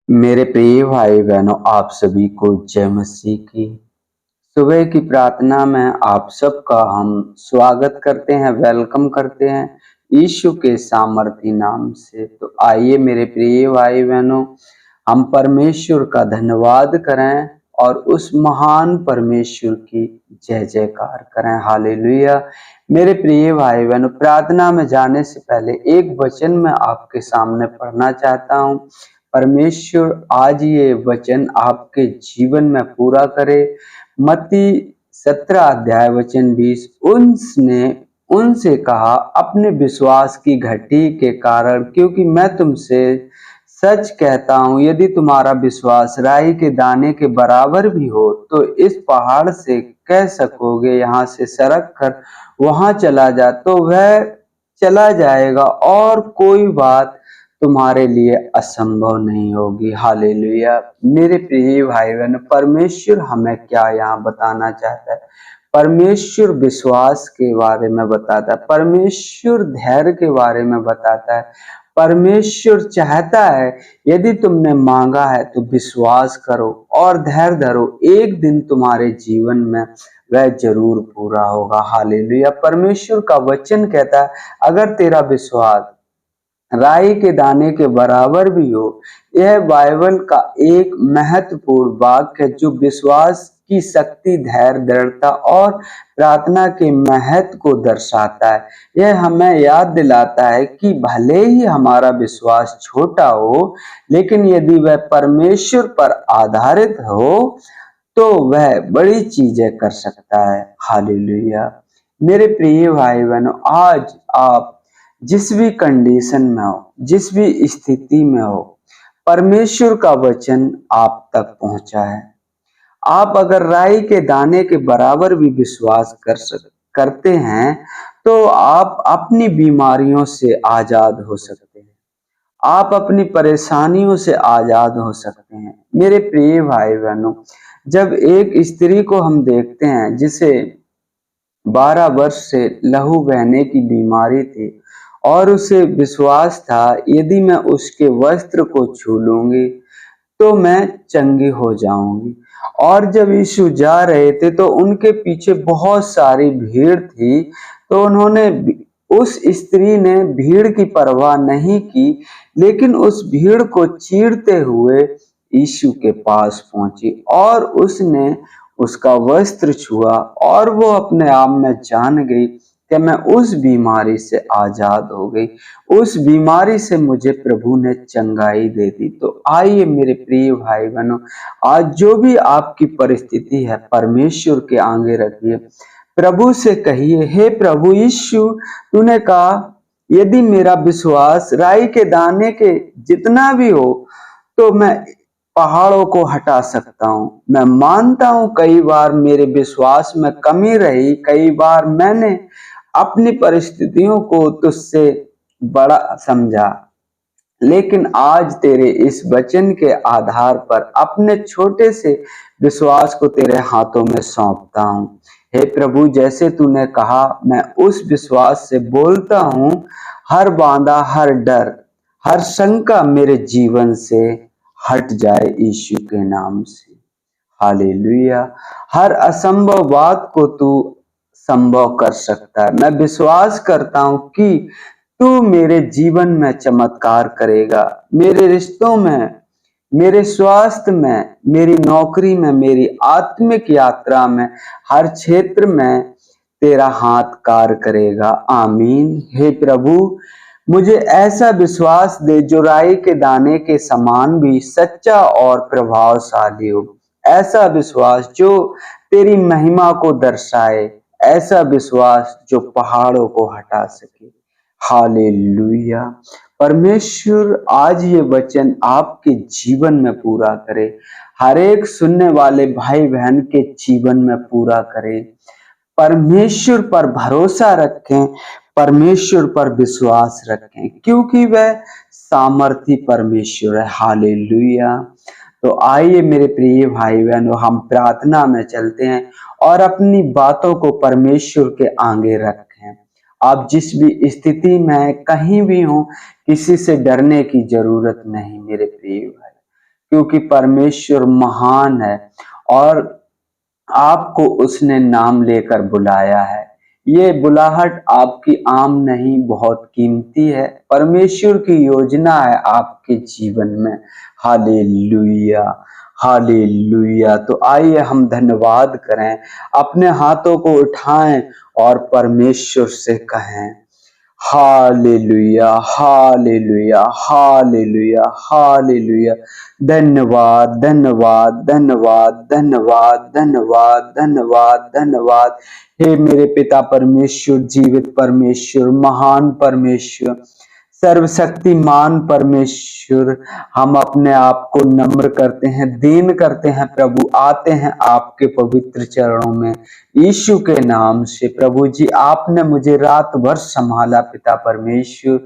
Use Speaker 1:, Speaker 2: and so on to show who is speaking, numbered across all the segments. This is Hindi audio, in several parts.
Speaker 1: मेरे प्रिय भाई बहनों, आप सभी को जय मसीह की। सुबह की प्रार्थना में आप सबका हम स्वागत करते हैं, वेलकम करते हैं यीशु के सामर्थी नाम से। तो आइए मेरे प्रिय भाई बहनों, हम परमेश्वर का धन्यवाद करें और उस महान परमेश्वर की जय जयकार करें। हालेलुया। मेरे प्रिय भाई बहनों, प्रार्थना में जाने से पहले एक वचन मैं आपके सामने पढ़ना चाहता हूँ। परमेश्वर आज ये वचन आपके जीवन में पूरा करे। मत्ती 17 अध्याय वचन 20, उसने उनसे कहा, अपने विश्वास की घटी के कारण, क्योंकि मैं तुमसे सच कहता हूँ, यदि तुम्हारा विश्वास राई के दाने के बराबर भी हो तो इस पहाड़ से कह सकोगे, यहाँ से सरक कर वहां चला जा, तो वह चला जाएगा और कोई बात तुम्हारे लिए असंभव नहीं होगी। हालेलुया। मेरे प्रिय भाई बहन, परमेश्वर हमें क्या यहाँ बताना चाहता है? परमेश्वर विश्वास के बारे में बताता है, परमेश्वर धैर्य के बारे में बताता है। परमेश्वर चाहता है यदि तुमने मांगा है तो विश्वास करो और धैर्य धरो, एक दिन तुम्हारे जीवन में वह जरूर पूरा होगा। हालेलुया। परमेश्वर का वचन कहता है, अगर तेरा विश्वास राई के दाने के बराबर भी हो। यह बाइबल का एक महत्वपूर्ण वाक्य है जो विश्वास की शक्ति, धैर्य, दृढ़ता और प्रार्थना के महत्व को दर्शाता है। यह हमें याद दिलाता है कि भले ही हमारा विश्वास छोटा हो, लेकिन यदि वह परमेश्वर पर आधारित हो तो वह बड़ी चीजें कर सकता है। हालेलुया। मेरे प्रिय भाई बहनों, आज आप जिस भी कंडीशन में हो, जिस भी स्थिति में हो, परमेश्वर का वचन आप तक पहुंचा है। आप अगर राई के दाने के बराबर भी विश्वास करते हैं तो आप अपनी बीमारियों से आजाद हो सकते हैं, आप अपनी परेशानियों से आजाद हो सकते हैं। मेरे प्रिय भाई बहनों, जब एक स्त्री को हम देखते हैं जिसे 12 वर्ष से लहू बहने की बीमारी थी और उसे विश्वास था, यदि मैं उसके वस्त्र को छू लूंगी तो मैं चंगी हो जाऊंगी। और जब यीशु जा रहे थे तो उनके पीछे बहुत सारी भीड़ थी, तो उस स्त्री ने भीड़ की परवाह नहीं की, लेकिन उस भीड़ को चीरते हुए यीशु के पास पहुंची और उसने उसका वस्त्र छुआ और वो अपने आप में जान गई कि मैं उस बीमारी से आजाद हो गई, उस बीमारी से मुझे प्रभु ने चंगाई दे दी। तो आइए मेरे प्रिय भाई बहनों, आज जो भी आपकी परिस्थिति है, परमेश्वर के आगे रखिए, प्रभु से कहिए, हे प्रभु यीशु, तूने कहा यदि मेरा विश्वास राई के दाने के जितना भी हो तो मैं पहाड़ों को हटा सकता हूँ। मैं मानता हूँ कई बार मेरे विश्वास में कमी रही, कई बार मैंने अपनी परिस्थितियों को तुझसे बड़ा समझा, लेकिन आज तेरे इस वचन के आधार पर अपने छोटे से विश्वास को तेरे हाथों में सौंपता हूँ। हे प्रभु, जैसे तूने कहा, मैं उस विश्वास से बोलता हूँ, हर बांधा, हर डर, हर शंका मेरे जीवन से हट जाए यीशु के नाम से। हालेलुया। हर असंभव बात को तू संभव कर सकता है। मैं विश्वास करता हूँ कि तू मेरे जीवन में चमत्कार करेगा, मेरे रिश्तों में, मेरे स्वास्थ्य में, मेरी नौकरी में, मेरी आत्मिक यात्रा में, हर क्षेत्र में तेरा हाथ कार्य करेगा। आमीन। हे प्रभु, मुझे ऐसा विश्वास दे जो राई के दाने के समान भी सच्चा और प्रभावशाली हो, ऐसा विश्वास जो तेरी महिमा को दर्शाए, ऐसा विश्वास जो पहाड़ों को हटा सके। हालेलुया। परमेश्वर आज ये वचन आपके जीवन में पूरा करे, हर एक सुनने वाले भाई बहन के जीवन में पूरा करे। परमेश्वर पर भरोसा रखें, परमेश्वर पर विश्वास रखें, क्योंकि वह सामर्थी परमेश्वर है। हालेलुया। तो आइए मेरे प्रिय भाई बहनों, हम प्रार्थना में चलते हैं और अपनी बातों को परमेश्वर के आगे रखें। आप जिस भी स्थिति में कहीं भी हो, किसी से डरने की जरूरत नहीं मेरे प्रिय भाई। क्योंकि परमेश्वर महान है और आपको उसने नाम लेकर बुलाया है। ये बुलाहट आपकी आम नहीं, बहुत कीमती है। परमेश्वर की योजना है आपके जीवन में। Hallelujah, hallelujah. तो आइए हम धन्यवाद करें, अपने हाथों को उठाएं और परमेश्वर से कहें हालेलुया, हालेलुया, हालेलुया, हालेलुया। धन्यवाद, धन्यवाद, धन्यवाद, धन्यवाद, धन्यवाद, धन्यवाद, धन्यवाद। हे मेरे पिता परमेश्वर, जीवित परमेश्वर, महान परमेश्वर, सर्वशक्तिमान परमेश्वर, हम अपने आप को नम्र करते हैं, दीन करते हैं प्रभु, आते हैं आपके पवित्र चरणों में यीशु के नाम से। प्रभु जी, आपने मुझे रात भर संभाला पिता परमेश्वर,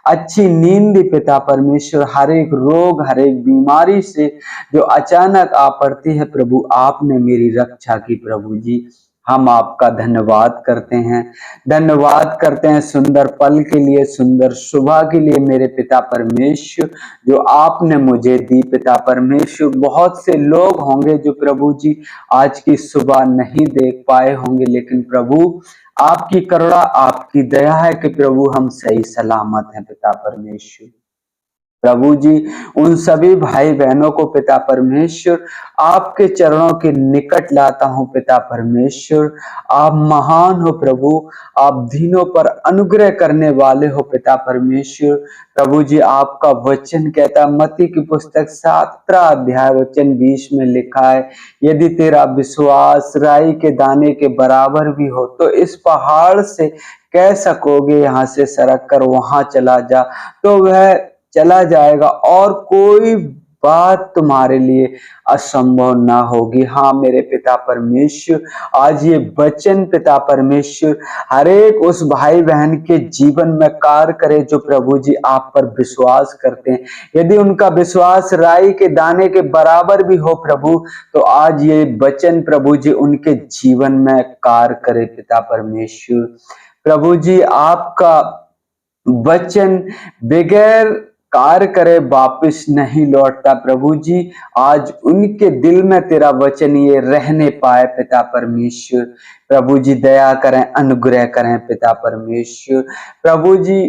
Speaker 1: अच्छी नींद दी पिता परमेश्वर। हर एक रोग, हर एक बीमारी से जो अचानक आ पड़ती है प्रभु, आपने मेरी रक्षा की प्रभु जी। हम आपका धन्यवाद करते हैं, धन्यवाद करते हैं सुंदर पल के लिए, सुंदर सुबह के लिए मेरे पिता परमेश्वर, जो आपने मुझे दी पिता परमेश्वर। बहुत से लोग होंगे जो प्रभु जी आज की सुबह नहीं देख पाए होंगे, लेकिन प्रभु आपकी करुणा, आपकी दया है कि प्रभु हम सही सलामत हैं पिता परमेश्वर। प्रभु जी, उन सभी भाई बहनों को पिता परमेश्वर आपके चरणों के निकट लाता हूं पिता परमेश्वर। आप महान हो प्रभु, आप दीनों पर अनुग्रह करने वाले हो पिता परमेश्वर। प्रभु जी, आपका वचन कहता है, मत्ती की पुस्तक 17 अध्याय वचन 20 में लिखा है, यदि तेरा विश्वास राई के दाने के बराबर भी हो तो इस पहाड़ से कह सकोगे यहाँ से सरक कर वहां चला जा, तो वह चला जाएगा और कोई बात तुम्हारे लिए असंभव ना होगी। हाँ मेरे पिता परमेश्वर, आज ये वचन पिता परमेश्वर हर एक उस भाई बहन के जीवन में कार्य करे जो प्रभु जी आप पर विश्वास करते हैं। यदि उनका विश्वास राई के दाने के बराबर भी हो प्रभु, तो आज ये वचन प्रभु जी उनके जीवन में कार्य करे पिता परमेश्वर। प्रभु जी, आपका वचन बगैर कार्य करे वापिस नहीं लौटता प्रभु जी। आज उनके दिल में तेरा वचन ये रहने पाए पिता परमेश्वर। प्रभु जी, दया करें, अनुग्रह करें पिता परमेश्वर। प्रभु जी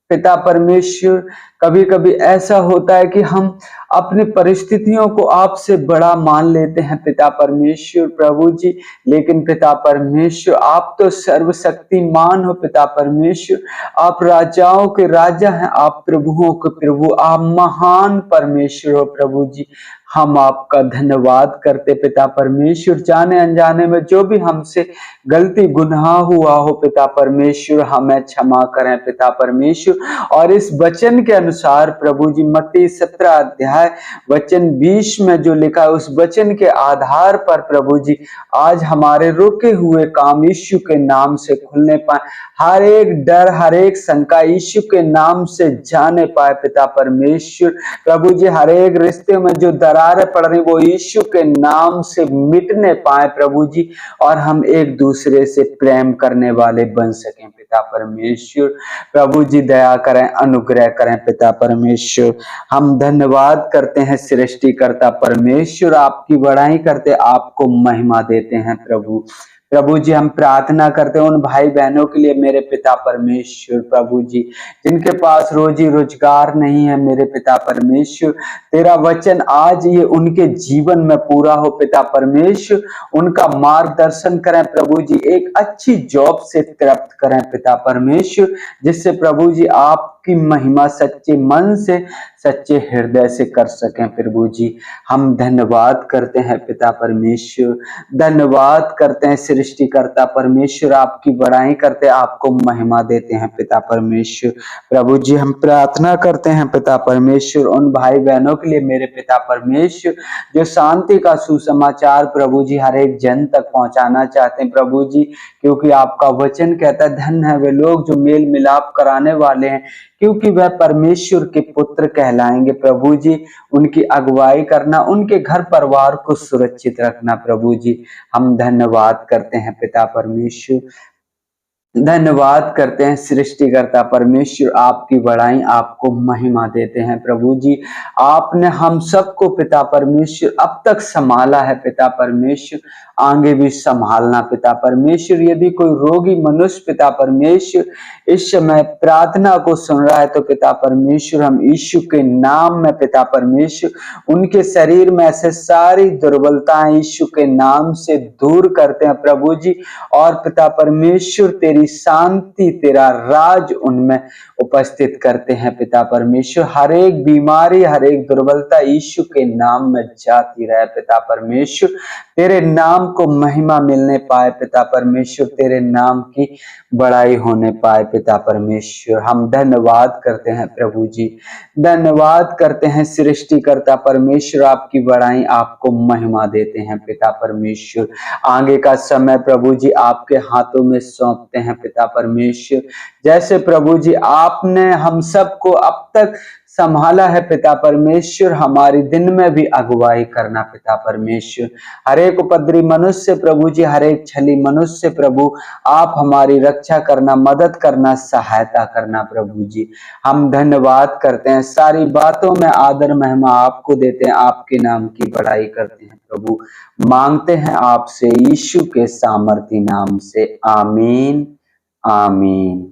Speaker 1: पिता परमेश्वर, कभी कभी ऐसा होता है कि हम अपनी परिस्थितियों को आपसे बड़ा मान लेते हैं पिता परमेश्वर प्रभु जी, लेकिन पिता परमेश्वर आप तो सर्वशक्तिमान हो पिता परमेश्वर। आप राजाओं के राजा हैं, आप प्रभुओं के प्रभु, आप महान परमेश्वर हो प्रभु जी। हम आपका धन्यवाद करते पिता परमेश्वर। जाने अनजाने में जो भी हमसे गलती गुनाह हुआ हो पिता परमेश्वर, हमें क्षमा करें पिता परमेश्वर। और इस वचन के अनुसार प्रभु जी, मत्ती 17 अध्याय वचन 20 में जो लिखा है, उस वचन के आधार पर प्रभु जी आज हमारे रुके हुए काम यीशु के नाम से खुलने पाए, हर एक डर, हर एक शंका यीशु के नाम से जाने पाए पिता परमेश्वर। प्रभु जी, हर एक रिश्ते में जो दरारें पड़ रही वो यीशु के नाम से मिटने पाए प्रभु जी, और हम एक दूसरे से प्रेम करने वाले बन सकें पिता परमेश्वर। प्रभु जी, दया करें, अनुग्रह करें पिता परमेश्वर। हम धन्यवाद करते हैं सृष्टिकर्ता परमेश्वर, आपकी बड़ाई करते, आपको महिमा देते हैं प्रभु। प्रभु जी, हम प्रार्थना करते हैं उन भाई बहनों के लिए मेरे पिता परमेश्वर प्रभु जी, जिनके पास रोजी रोजगार नहीं है मेरे पिता परमेश्वर। तेरा वचन आज ये उनके जीवन में पूरा हो पिता परमेश्वर। उनका मार्गदर्शन करें प्रभु जी, एक अच्छी जॉब से प्राप्त करें पिता परमेश्वर, जिससे प्रभु जी आपकी महिमा सच्चे मन से, सच्चे हृदय से कर सकें प्रभु जी। हम धन्यवाद करते हैं पिता परमेश्वर, धन्यवाद करते हैं सृष्टिकर्ता परमेश्वर, आपकी बड़ाई करते, आपको महिमा देते हैं पिता परमेश्वर। प्रभु जी, हम प्रार्थना करते हैं पिता परमेश्वर उन भाई बहनों के लिए मेरे पिता परमेश्वर, जो शांति का सुसमाचार प्रभु जी हर एक जन तक पहुंचाना चाहते हैं प्रभु जी, क्योंकि आपका वचन कहता है, धन्य है वे लोग जो मेल मिलाप कराने वाले हैं, क्योंकि वह परमेश्वर के पुत्र कहलाएंगे प्रभु जी। उनकी अगुवाई करना, उनके घर परिवार को सुरक्षित रखना प्रभु जी। हम धन्यवाद करते हैं पिता परमेश्वर। धन्यवाद करते हैं सृष्टिकर्ता परमेश्वर, आपकी बड़ाई, आपको महिमा देते हैं प्रभु जी। आपने हम सबको पिता परमेश्वर अब तक संभाला है पिता परमेश्वर, आगे भी संभालना पिता परमेश्वर। यदि कोई रोगी मनुष्य पिता परमेश्वर इस समय प्रार्थना को सुन रहा है तो पिता परमेश्वर हम यीशु के नाम में पिता परमेश्वर उनके शरीर में ऐसे सारी दुर्बलताएं यीशु के नाम से दूर करते हैं प्रभु जी। और पिता परमेश्वर तेरी शांति, तेरा राज उनमें उपस्थित करते हैं पिता परमेश्वर। हर एक बीमारी, हर एक दुर्बलता यीशु के नाम में जाती रहे पिता परमेश्वर। तेरे नाम को महिमा मिलने पाए पिता परमेश्वर, तेरे नाम की बड़ाई होने पाए पिता परमेश्वर। हम धन्यवाद करते हैं प्रभु जी, धन्यवाद करते हैं सृष्टिकर्ता परमेश्वर, आपकी बड़ाई, आपको महिमा देते हैं पिता परमेश्वर। आगे का समय प्रभु जी आपके हाथों में सौंपते हैं पिता परमेश्वर। जैसे प्रभु जी आपने हम सबको अब तक संभाला है पिता परमेश्वर, हमारी दिन में भी अगुवाई करना पिता परमेश्वर। हर एक उपद्रवी मनुष्य प्रभु जी, हर एक छली मनुष्य प्रभु आप हमारी रक्षा करना, मदद करना, सहायता करना प्रभु जी। हम धन्यवाद करते हैं, सारी बातों में आदर महिमा आपको देते हैं, आपके नाम की बड़ाई करते हैं प्रभु। मांगते हैं आपसे यीशु के सामर्थी नाम से, आमीन आमीन।